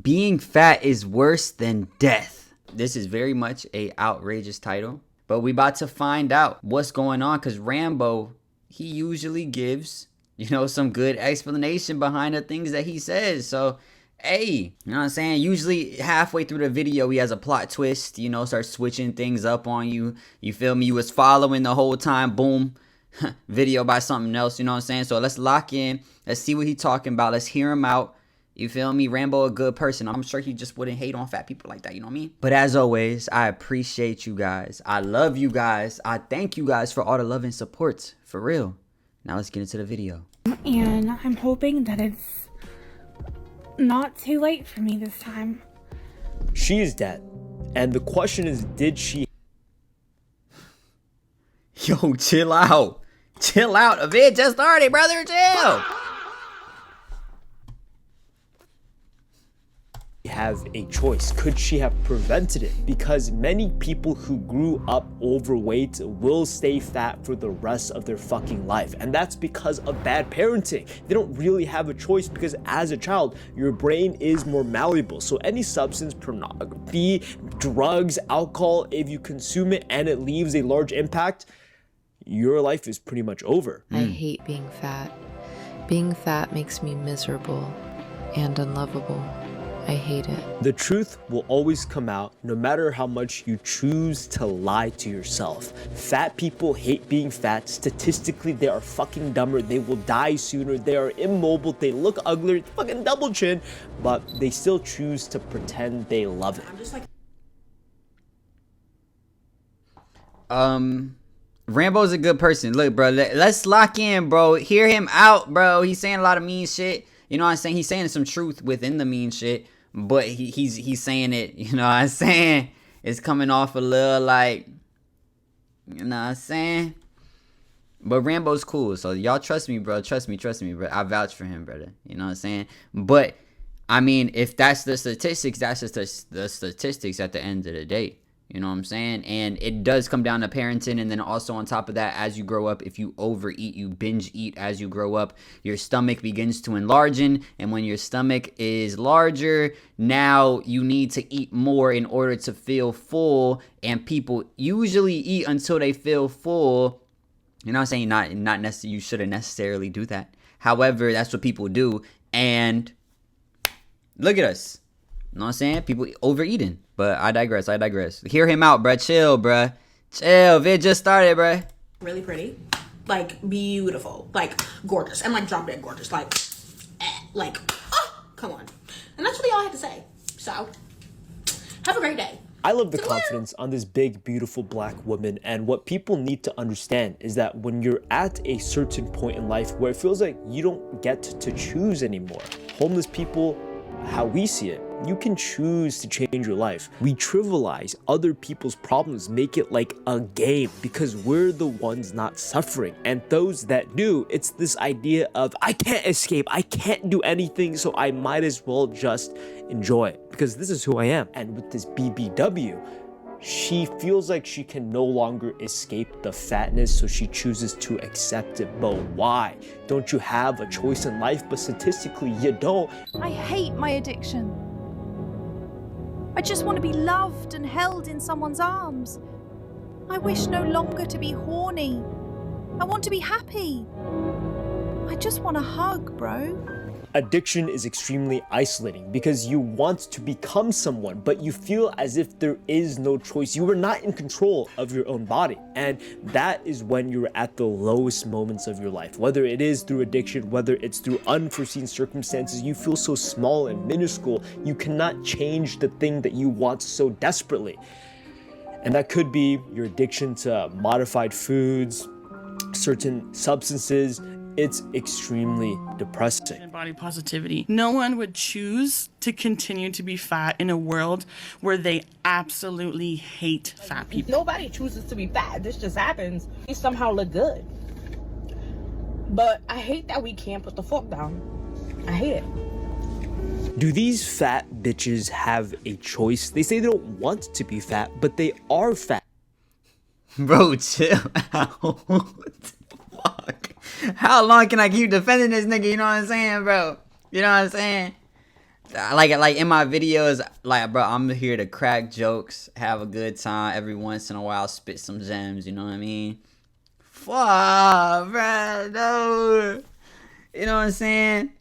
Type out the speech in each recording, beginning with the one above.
Being fat is worse than death. This is very much a outrageous title, but we about to find out what's going on, because Rambo, he usually gives, you know, some good explanation behind the things that he says. So, hey, you know what I'm saying? Usually halfway through the video, he has a plot twist, you know, starts switching things up on you. You feel me? You was following the whole time, boom, video by something else, you know what I'm saying? So let's lock in. Let's see what he's talking about. Let's hear him out. You feel me? Rambo a good person. I'm sure he just wouldn't hate on fat people like that, you know what I mean? But as always, I appreciate you guys. I love you guys. I thank you guys for all the love and support. For real. Now let's get into the video. And I'm hoping that it's not too late for me this time. She is dead. And the question is, did she... Yo, chill out. Chill out. A vid just started, brother. Chill. have a choice? Could she have prevented it? Because many people who grew up overweight will stay fat for the rest of their fucking life, and that's because of bad parenting. They don't really have a choice because as a child, your brain is more malleable. So any substance, pornography, drugs, alcohol, if you consume it and it leaves a large impact, your life is pretty much over. I hate being fat. Being fat makes me miserable and unlovable. I hate it. The truth will always come out no matter how much you choose to lie to yourself. Fat people hate being fat. Statistically, they are fucking dumber. They will die sooner. They are immobile. They look ugly, fucking double chin, but they still choose to pretend they love it. I'm just like, Rambo's a good person. Look, bro, let's lock in, bro. Hear him out, bro. He's saying a lot of mean shit. You know what I'm saying? He's saying some truth within the mean shit, but he's saying it, you know what I'm saying? It's coming off a little like, you know what I'm saying? But Rambo's cool, so y'all trust me, bro. Trust me, bro. I vouch for him, brother. You know what I'm saying? But, I mean, if that's the statistics, that's just the statistics at the end of the day. You know what I'm saying? And it does come down to parenting. And then also on top of that, as you grow up, if you overeat, you binge eat as you grow up, your stomach begins to enlarge. And when your stomach is larger, now you need to eat more in order to feel full. And people usually eat until they feel full. You know what I'm saying? Not necessarily, you shouldn't necessarily do that. However, that's what people do. And look at us. You know what I'm saying? People overeating. But I digress. Hear him out, bruh. Chill, bruh. Chill. Vid just started, bruh. really pretty, like beautiful, like gorgeous, and like drop dead gorgeous, like oh, come on. And that's really all I had to say. So, have a great day. I love the confidence on this big, beautiful black woman, and what people need to understand is that when you're at a certain point in life where it feels like you don't get to choose anymore, homeless people, how we see it, you can choose to change your life. We trivialize other people's problems, make it like a game because we're the ones not suffering. And those that do, it's this idea of I can't escape, I can't do anything, so I might as well just enjoy it because this is who I am. And with this BBW, she feels like she can no longer escape the fatness, so she chooses to accept it. But why? Don't you have a choice in life? But statistically, you don't. I hate my addiction. I just want to be loved and held in someone's arms. I wish no longer to be horny. I want to be happy. I just want a hug, bro. Addiction is extremely isolating because you want to become someone, but you feel as if there is no choice. You are not in control of your own body. And that is when you're at the lowest moments of your life. Whether it is through addiction, whether it's through unforeseen circumstances, you feel so small and minuscule, you cannot change the thing that you want so desperately. And that could be your addiction to modified foods, certain substances. It's extremely depressing. And body positivity. No one would choose to continue to be fat in a world where they absolutely hate fat people. Nobody chooses to be fat. This just happens. We somehow look good. But I hate that we can't put the fork down. I hate it. Do these fat bitches have a choice? They say they don't want to be fat, but they are fat. Bro, chill out. Fuck. How long can I keep defending this nigga? You know what I'm saying, bro? You know what I'm saying? like in my videos, like, bro, I'm here to crack jokes, have a good time. Every once in a while, spit some gems. You know what I mean? Fuck, bro, no. You know what I'm saying?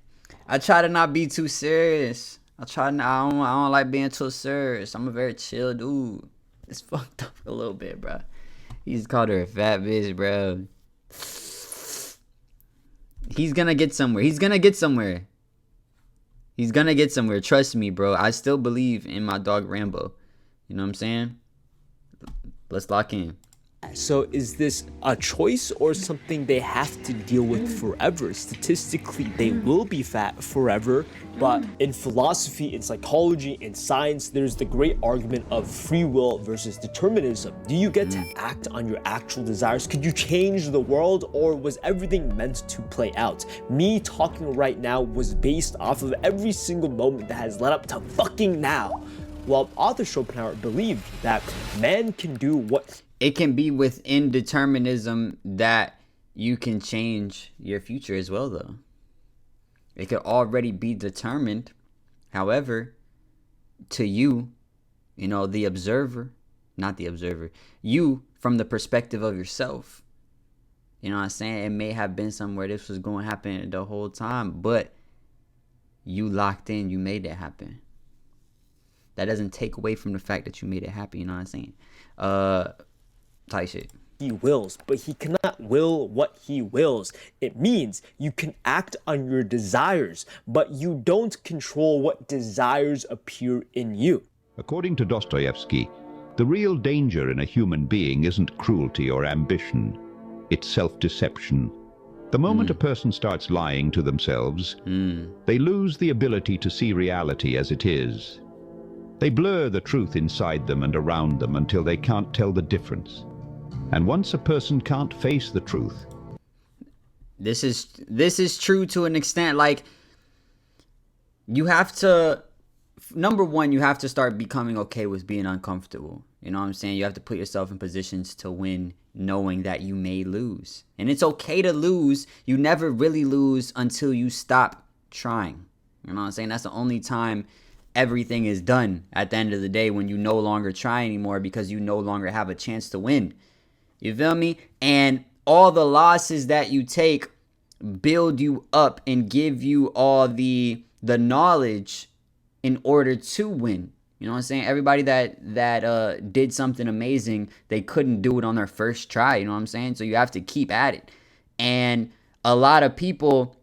I try to not be too serious. I don't like being too serious. I'm a very chill dude. It's fucked up a little bit, bro. He just called her a fat bitch, bro. He's gonna get somewhere. He's gonna get somewhere. He's gonna get somewhere. Trust me, bro. I still believe in my dog Rambo. You know what I'm saying? Let's lock in. So is this a choice or something they have to deal with forever? Statistically, they will be fat forever, but in philosophy, in psychology, in science, there's the great argument of free will versus determinism. Do you get to act on your actual desires? Could you change the world, or was everything meant to play out? Me talking right now was based off of every single moment that has led up to fucking now. While Arthur Schopenhauer believed that man can do what... It can be within determinism that you can change your future as well, though. It could already be determined. However, to you, you know, the observer, not the observer, you from the perspective of yourself, you know what I'm saying? It may have been somewhere this was going to happen the whole time, but you locked in, you made it happen. That doesn't take away from the fact that you made it happen, you know what I'm saying? Type shit. He wills, but he cannot will what he wills. It means you can act on your desires, but you don't control what desires appear in you. According to Dostoevsky, the real danger in a human being isn't cruelty or ambition, it's self-deception. The moment a person starts lying to themselves, they lose the ability to see reality as it is. They blur the truth inside them and around them until they can't tell the difference. And once a person can't face the truth... This is true to an extent. Like, you have to... Number one, you have to start becoming okay with being uncomfortable. You know what I'm saying? You have to put yourself in positions to win, knowing that you may lose. And it's okay to lose. You never really lose until you stop trying. You know what I'm saying? That's the only time everything is done at the end of the day, when you no longer try anymore because you no longer have a chance to win. You feel me? And all the losses that you take build you up and give you all the knowledge in order to win. You know what I'm saying? Everybody that did something amazing, they couldn't do it on their first try. You know what I'm saying? So you have to keep at it. And a lot of people,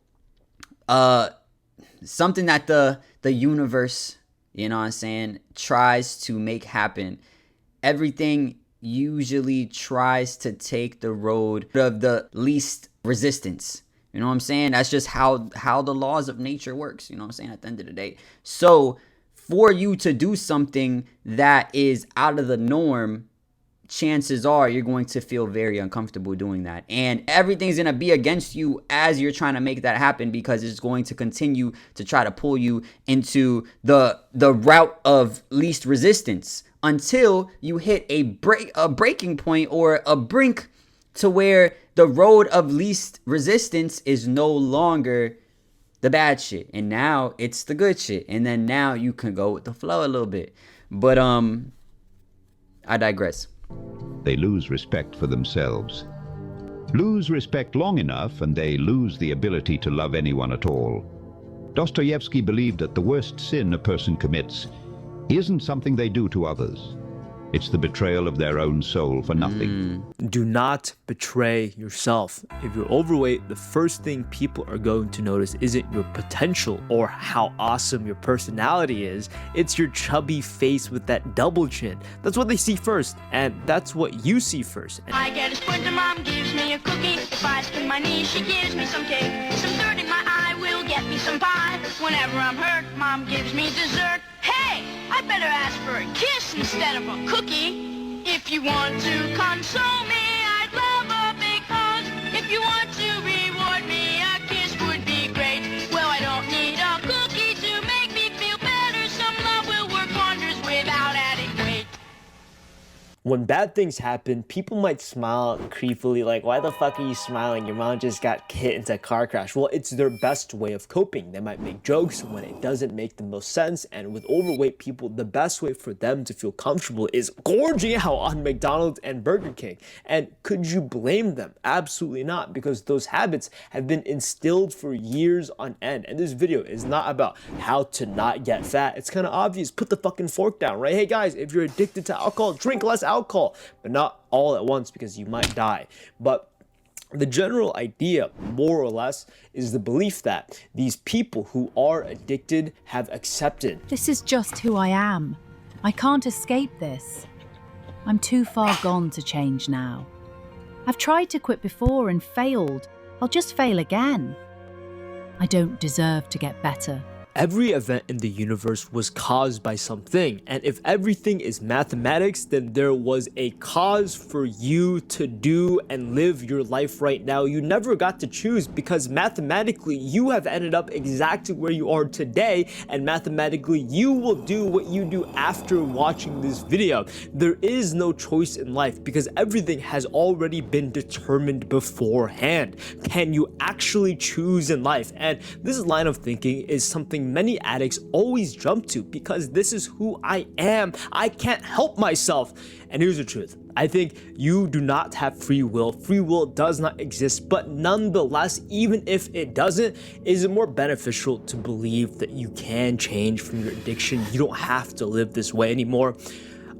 something that the universe, you know what I'm saying, tries to make happen, everything usually tries to take the road of the least resistance. You know what I'm saying? That's just how the laws of nature works, you know what I'm saying, at the end of the day. So for you to do something that is out of the norm, chances are you're going to feel very uncomfortable doing that. And everything's going to be against you as you're trying to make that happen, because it's going to continue to try to pull you into the route of least resistance until you hit a breaking point or a brink to where the road of least resistance is no longer the bad shit. And now it's the good shit. And then now you can go with the flow a little bit. But I digress. They lose respect for themselves. Lose respect long enough and they lose the ability to love anyone at all. Dostoevsky believed that the worst sin a person commits isn't something they do to others. It's the betrayal of their own soul for nothing. Do not betray yourself. If you're overweight, the first thing people are going to notice isn't your potential or how awesome your personality is. It's your chubby face with that double chin. That's what they see first, and that's what you see first. I get a splinter, mom gives me a cookie. If I spin my knee, she gives me some cake. Some dirt in my eye will get me some pie. Whenever I'm hurt, mom gives me dessert. Hey, I better ask for a kiss instead of a cookie. If you want to console me, I'd love a big hug. If you want to reward me, a kiss would be great. Well, I don't need a cookie to make me feel better. Some love will work wonders without adding weight. When bad things happen, people might smile creepily like, why the fuck are you smiling? Your mom just got hit into a car crash. Well, it's their best way of coping. They might make jokes when it doesn't make the most sense. And with overweight people, the best way for them to feel comfortable is gorging out on McDonald's and Burger King. And could you blame them? Absolutely not, because those habits have been instilled for years on end. And this video is not about how to not get fat. It's kind of obvious. Put the fucking fork down, right? Hey guys, if you're addicted to alcohol, drink less alcohol, but not all at once because you might die. But the general idea, more or less, is the belief that these people who are addicted have accepted. This is just who I am. I can't escape this. I'm too far gone to change now. I've tried to quit before and failed. I'll just fail again. I don't deserve to get better. Every event in the universe was caused by something, and if everything is mathematics, then there was a cause for you to do and live your life right now. You never got to choose, because mathematically you have ended up exactly where you are today, and mathematically you will do what you do after watching this video. There is no choice in life because everything has already been determined beforehand. Can you actually choose in life? And this line of thinking is something many addicts always jump to, because this is who I am. I can't help myself. And here's the truth. I think you do not have free will. Free will does not exist, but nonetheless, even if it doesn't, is it more beneficial to believe that you can change from your addiction? You don't have to live this way anymore.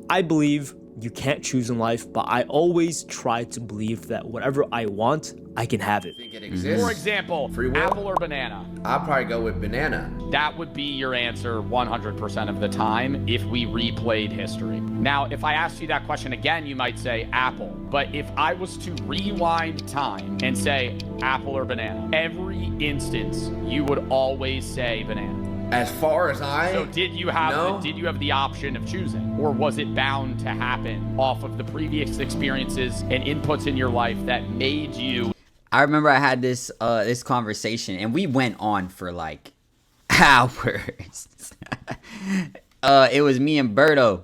I believe you can't choose in life, but I always try to believe that whatever I want, I can have it. Think it exists? For example, Free will? apple or banana? I'll probably go with banana. That would be your answer 100% of the time if we replayed history. Now, if I asked you that question again, you might say apple. But if I was to rewind time and say apple or banana, every instance you would always say banana. As far as So did you have the option of choosing, or was it bound to happen off of the previous experiences and inputs in your life that made you? I remember I had this this conversation, and we went on for like hours. It was me and Berto.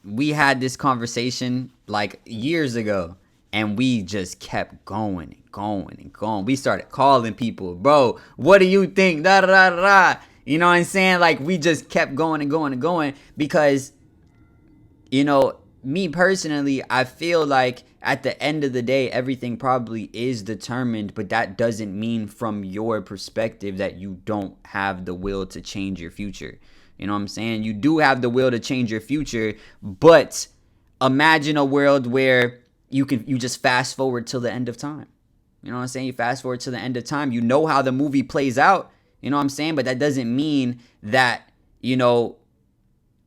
We had this conversation like years ago, and we just kept going and going and going. We started calling people, bro, what do you think? Da da da da. You know what I'm saying? Like, we just kept going and going and going because, you know, me personally, I feel like at the end of the day, everything probably is determined, but that doesn't mean from your perspective that you don't have the will to change your future. You know what I'm saying? You do have the will to change your future, but imagine a world where you just fast forward till the end of time. You know what I'm saying? You fast forward to the end of time. You know how the movie plays out. You know what I'm saying? But that doesn't mean that, you know,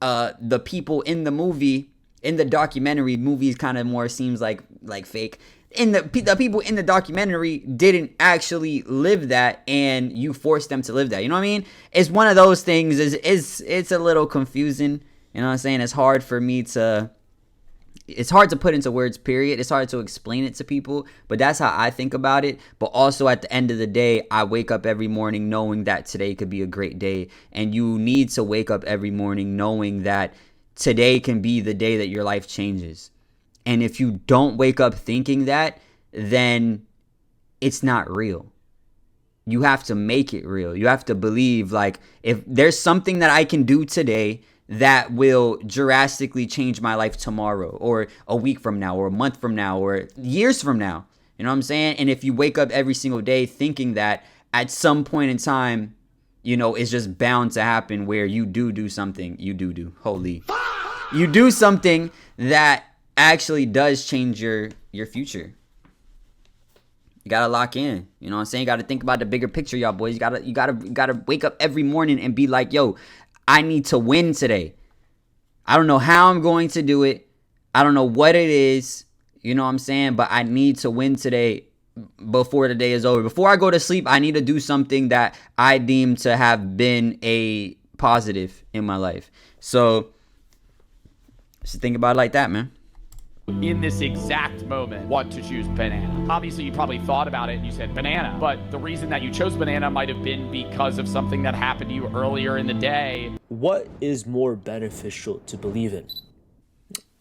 the people in the movie, in the documentary, movies kind of more seems like fake. And the people in the documentary didn't actually live that, and you forced them to live that. You know what I mean? It's one of those things. It's a little confusing. You know what I'm saying? It's hard for me to... It's hard to put into words, period. It's hard to explain it to people, but that's how I think about it. But also at the end of the day, I wake up every morning knowing that today could be a great day. And you need to wake up every morning knowing that today can be the day that your life changes. And if you don't wake up thinking that, then it's not real. You have to make it real. You have to believe, like, if there's something that I can do today that will drastically change my life tomorrow, or a week from now, or a month from now, or years from now. You know what I'm saying? And if you wake up every single day thinking that at some point in time, you know, it's just bound to happen where you do something. You do something that actually does change your future. You gotta lock in. You know what I'm saying? You gotta think about the bigger picture, y'all boys. You gotta wake up every morning and be like, yo, I need to win today. I don't know how I'm going to do it. I don't know what it is. You know what I'm saying? But I need to win today before the day is over. Before I go to sleep, I need to do something that I deem to have been a positive in my life. So just think about it like that, man. In this exact moment, want to choose banana. Obviously, you probably thought about it and you said banana, but the reason that you chose banana might have been because of something that happened to you earlier in the day. What is more beneficial to believe in?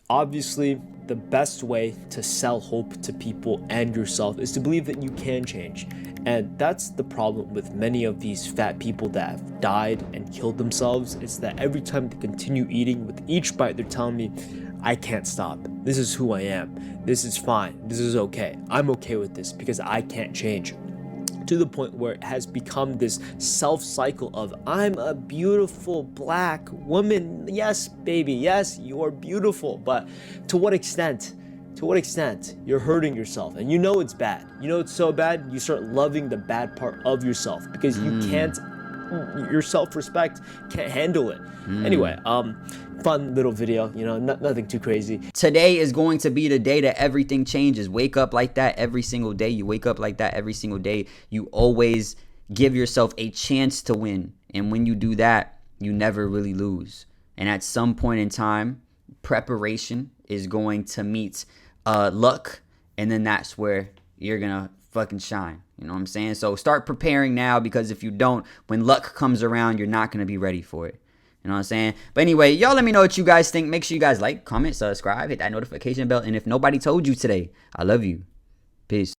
Obviously, the best way to sell hope to people and yourself is to believe that you can change. And that's the problem with many of these fat people that have died and killed themselves. It's that every time they continue eating, with each bite, they're telling me, I can't stop. This is who I am. This is fine. This is okay. I'm okay with this because I can't change. To the point where it has become this self-cycle of, I'm a beautiful black woman. Yes, baby, yes, you're beautiful. But to what extent? To what extent? You're hurting yourself, and you know it's bad. You know it's so bad, you start loving the bad part of yourself because you can't, your self-respect can't handle it. Anyway, fun little video, you know, nothing too crazy. Today is going to be the day that everything changes. Wake up like that every single day. You wake up like that every single day. You always give yourself a chance to win. And when you do that, you never really lose. And at some point in time, preparation is going to meet luck. And then that's where you're going to fucking shine. You know what I'm saying? So start preparing now, because if you don't, when luck comes around, you're not going to be ready for it. You know what I'm saying? But anyway, y'all let me know what you guys think. Make sure you guys like, comment, subscribe, hit that notification bell. And if nobody told you today, I love you. Peace.